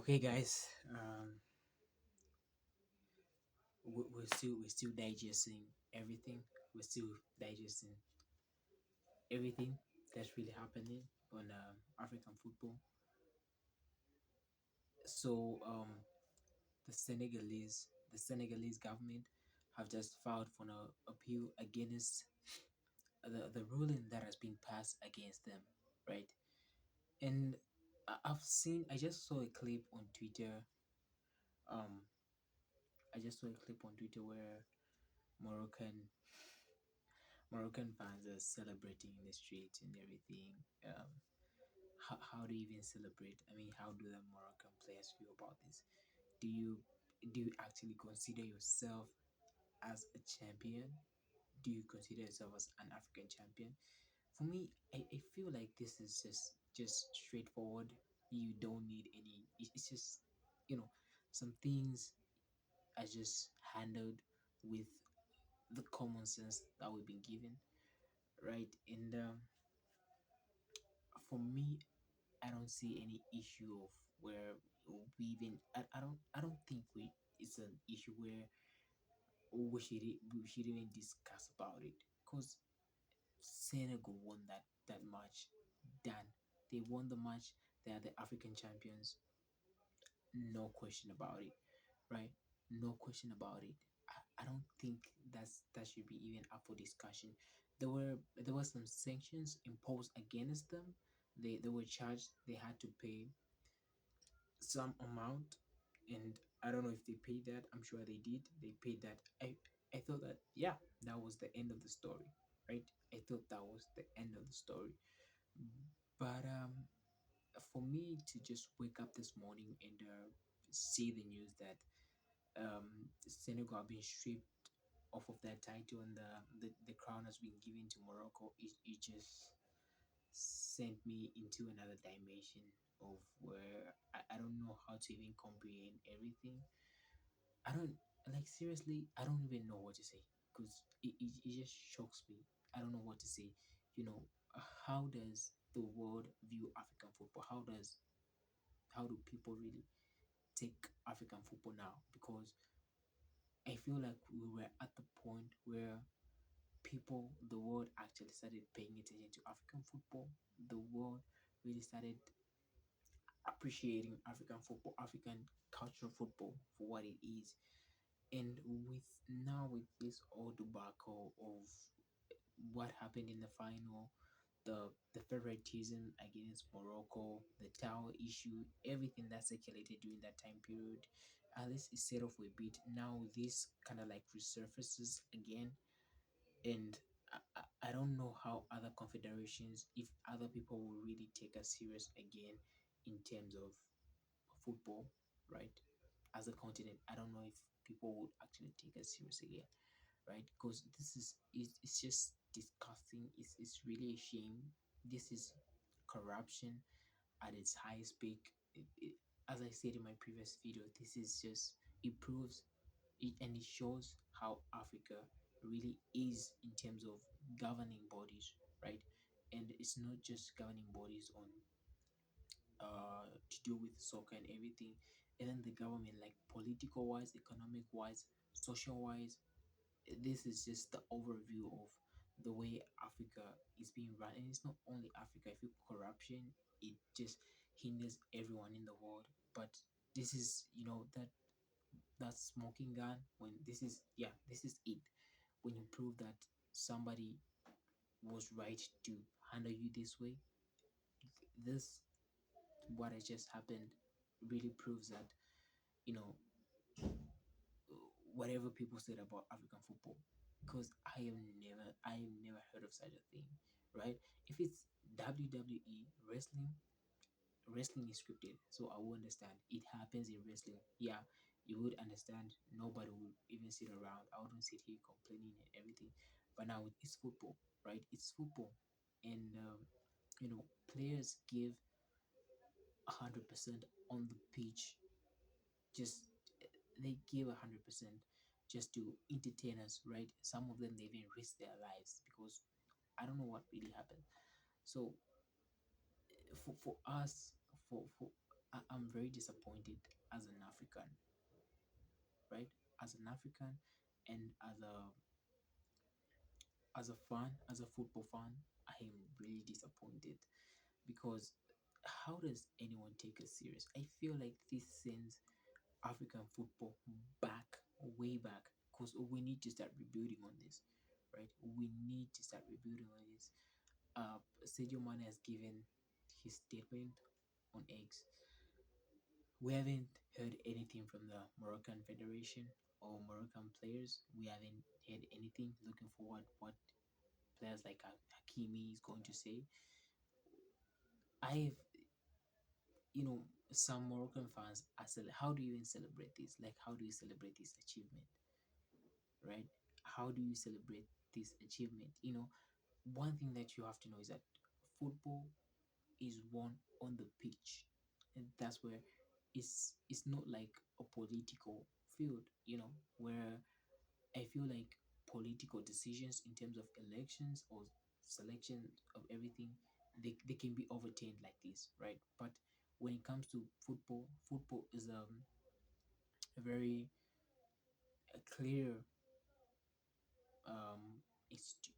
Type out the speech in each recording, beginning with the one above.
Okay, guys. We're still digesting everything. We're still digesting everything that's really happening on African football. So the Senegalese government have just filed for an appeal against the ruling that has been passed against them, right? And I just saw a clip on Twitter. Um, I just saw a clip on Twitter where Moroccan Moroccan fans are celebrating in the streets and everything. How do you even celebrate? I mean, how do the Moroccan players feel about this? Do you do you actually consider yourself as a champion? Do you consider yourself as an African champion? For me, I feel like this is just straightforward. You don't need any. It's just you know some things are just handled with the common sense that we've been given, right? And for me, I don't see any issue of where we even. I don't think we it's an issue where we should even discuss about it because Senegal won that match. Done. They won the match. They are the African champions. No question about it, right? No question about it. I don't think that should be even up for discussion. There were some sanctions imposed against them. They were charged. They had to pay some amount, and I don't know if they paid that. I'm sure they did. They paid that. I thought that, yeah, that was the end of the story, right? I thought that was the end of the story. But for me to just wake up this morning and see the news that Senegal have been stripped off of that title and the crown has been given to Morocco, it just sent me into another dimension of where I don't know how to even comprehend everything. I don't like seriously, I don't even know what to say because it just shocks me. I don't know what to say. You know, how does the world view African football? How do people really take African football now? Because I feel like we were at the point where the world actually started paying attention to African football. The world really started appreciating African football, African cultural football for what it is. And with this all debacle of what happened in the final, the favoritism against Morocco, the tower issue, everything that circulated during that time period, at least it set off a bit. Now this kind of like resurfaces again, and I don't know how other confederations, if other people will really take us serious again in terms of football, right? As a continent, I don't know if people would actually take us serious again, right? Because it's just disgusting. It's really a shame. This is corruption at its highest peak. As I said in my previous video, this is just it proves it and it shows how Africa really is in terms of governing bodies, right? And it's not just governing bodies on to do with soccer and everything, and then the government, like political wise, economic wise, social wise, this is just the overview of the way Africa is being run. And it's not only Africa. I feel corruption, it just hinders everyone in the world. But this is, that smoking gun when this is it. When you prove that somebody was right to handle you this way, this what has just happened really proves that, you know, whatever people said about African football, because I have never heard of such a thing, right? If it's WWE wrestling is scripted, so I will understand. It happens in wrestling, yeah, you would understand. Nobody would even sit around. I wouldn't sit here complaining and everything. But now it's football, right? It's football, and players give 100% on the pitch. Just they give 100% just to entertain us, right? Some of them they even risk their lives because I don't know what really happened. So for us, for I'm very disappointed as an African, right? As an African, and as a fan, as a football fan, I am really disappointed because how does anyone take us serious? I feel like this sends African football back, way back, because we need to start rebuilding on this, right? We need to start rebuilding on this. Sadio Mane has given his statement on X. We haven't heard anything from the Moroccan Federation or Moroccan players. We haven't heard anything. Looking forward what players like Hakimi is going to say. I've, some Moroccan fans are how do you even celebrate this? Like, how do you celebrate this achievement, right? How do you celebrate this achievement? One thing that you have to know is that football is won on the pitch, and that's where it's not like a political field, where I feel like political decisions in terms of elections or selection of everything, they can be overturned like this, right? But when it comes to football, football is a very clear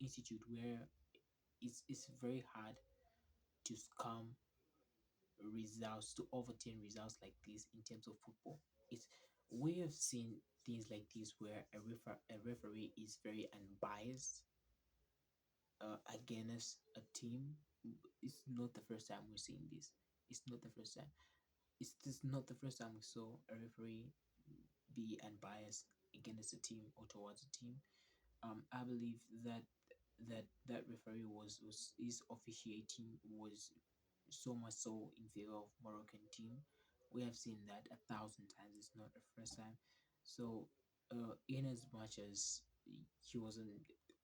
institute where it's very hard to scam results, to overturn results like this in terms of football. It's We have seen things like this where a referee is very unbiased against a team. It's not the first time we're seeing this. It's not the first time. It's this not the first time we saw a referee be unbiased against a team or towards a team. I believe that referee was his officiating was so much so in favor of Moroccan team. We have seen that 1,000 times. It's not the first time. So, in as much as he was in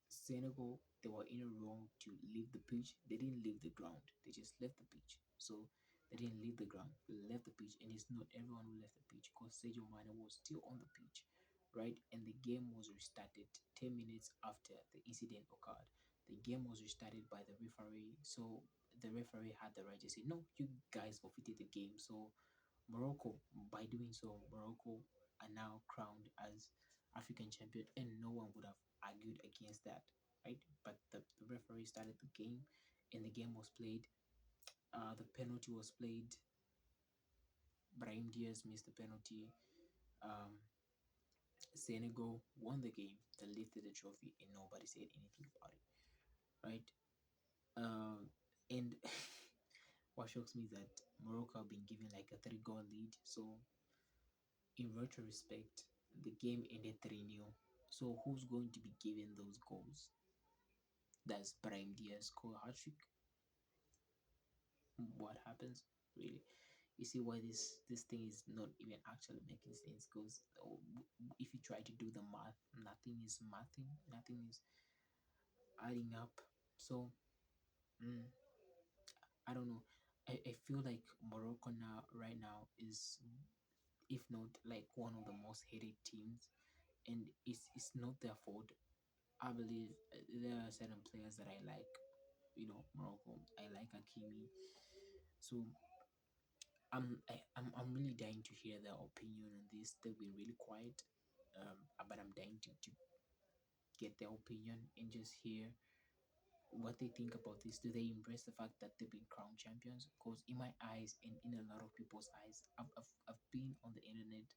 Senegal, they were in a wrong to leave the pitch. They didn't leave the ground. They just left the pitch. So they didn't leave the ground. They left the pitch, and it's not everyone who left the pitch because Sadio Mane was still on the pitch, right? And the game was restarted 10 minutes after the incident occurred. The game was restarted by the referee. So the referee had the right to say, no, you guys forfeited the game. So Morocco, by doing so, Morocco are now crowned as African champion, and no one would have argued against that, right? But the referee started the game, and the game was played. The penalty was played. Brahim Diaz missed the penalty. Um, Senegal won the game. They lifted the trophy, and nobody said anything about it, right? And what shocks me is that Morocco have been given like a three-goal lead. So in retrospect, the game ended 3-0. So who's going to be given those goals? Does Brahim Diaz score a hat trick? What happens? Really? You see why this thing is not even actually making sense? Because if you try to do the math, nothing is mathing, nothing is adding up. So mm, I don't know. I feel like Morocco now right now is, if not like one of the most hated teams, and it's not their fault. I believe there are certain players that I like. Morocco. I like Hakimi. So I'm really dying to hear their opinion on this. They've been really quiet, but I'm dying to get their opinion and just hear what they think about this. Do they embrace the fact that they've been crowned champions? Because in my eyes and in a lot of people's eyes, I've been on the internet.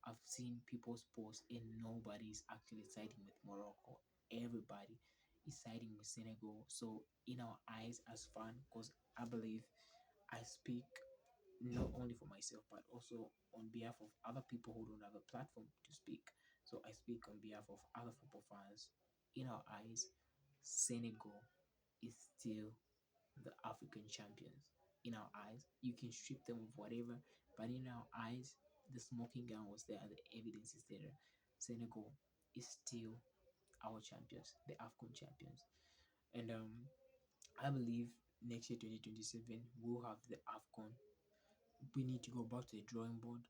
I've seen people's posts and nobody's actually siding with Morocco. Everybody is siding with Senegal. So in our eyes as fans, because I believe I speak not only for myself but also on behalf of other people who don't have a platform to speak. So I speak on behalf of other football fans. In our eyes, Senegal is still the African champions. In our eyes, you can strip them of whatever, but in our eyes, the smoking gun was there, the evidence is there. Senegal is still our champions, the AFCON champions. And I believe next year, 2027, we'll have the AFCON. We need to go back to the drawing board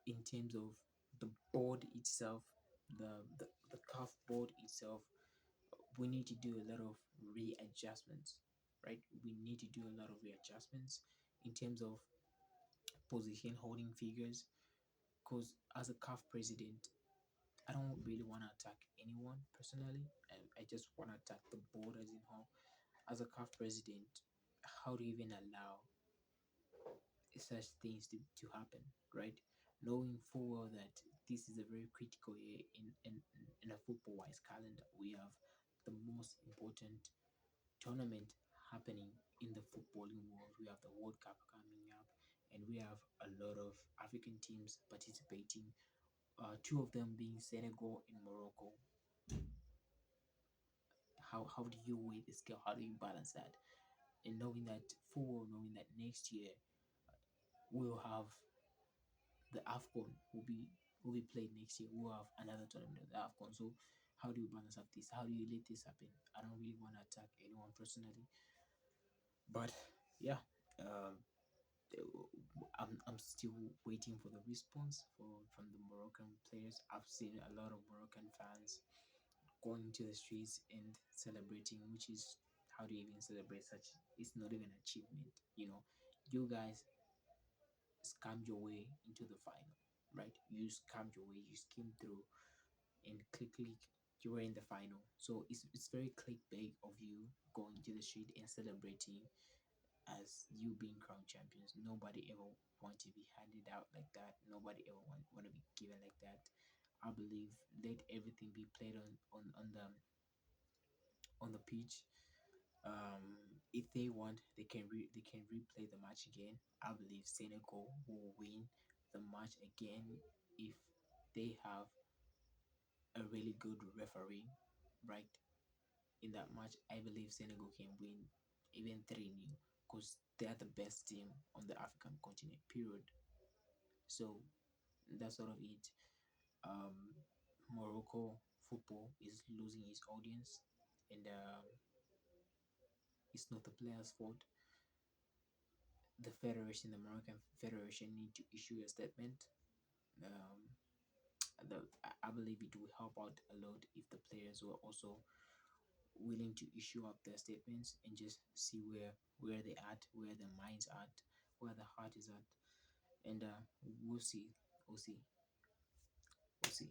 in terms of the board itself, the CAF board itself. We need to do a lot of readjustments, right? We need to do a lot of readjustments in terms of position holding figures. Because as a CAF president, I don't really want to attack anyone personally. I just want to attack the board as in whole. As a CAF president, how do you even allow such things to happen, right? Knowing full well that this is a very critical year in a football wise calendar. We have the most important tournament happening in the footballing world. We have the World Cup coming up, and we have a lot of African teams participating. Two of them being Senegal and Morocco. How do you weigh the scale? How do you balance that? And knowing that next year we'll have the AFCON will be played next year. We'll have another tournament of the AFCON. So how do you balance up this? How do you let this happen? I don't really want to attack anyone personally, but yeah, um, I'm still waiting for the response from the Moroccan players. I've seen a lot of Moroccan fans going into the streets and celebrating, which is how do you even celebrate such? It's not even an achievement. You guys scammed your way into the final, right? You scammed your way, you skimmed through, and quickly you were in the final. So it's very clickbait of you going to the street and celebrating as you being crowned champions. Nobody ever want to be handed out like that. Nobody ever want to be given like that. I believe let everything be played on the pitch. If they want, they can replay the match again. I believe Senegal will win the match again if they have a really good referee, right? In that match, I believe Senegal can win even 3-0 because they are the best team on the African continent, period. So that's sort of it. Um, Morocco football is losing its audience, and it's not the players' fault. The federation, the Moroccan federation, need to issue a statement. Um, I believe it will help out a lot if the players were also willing to issue up their statements and just see where they at, where their minds at, where the heart is at, and we'll see, we'll see, we'll see.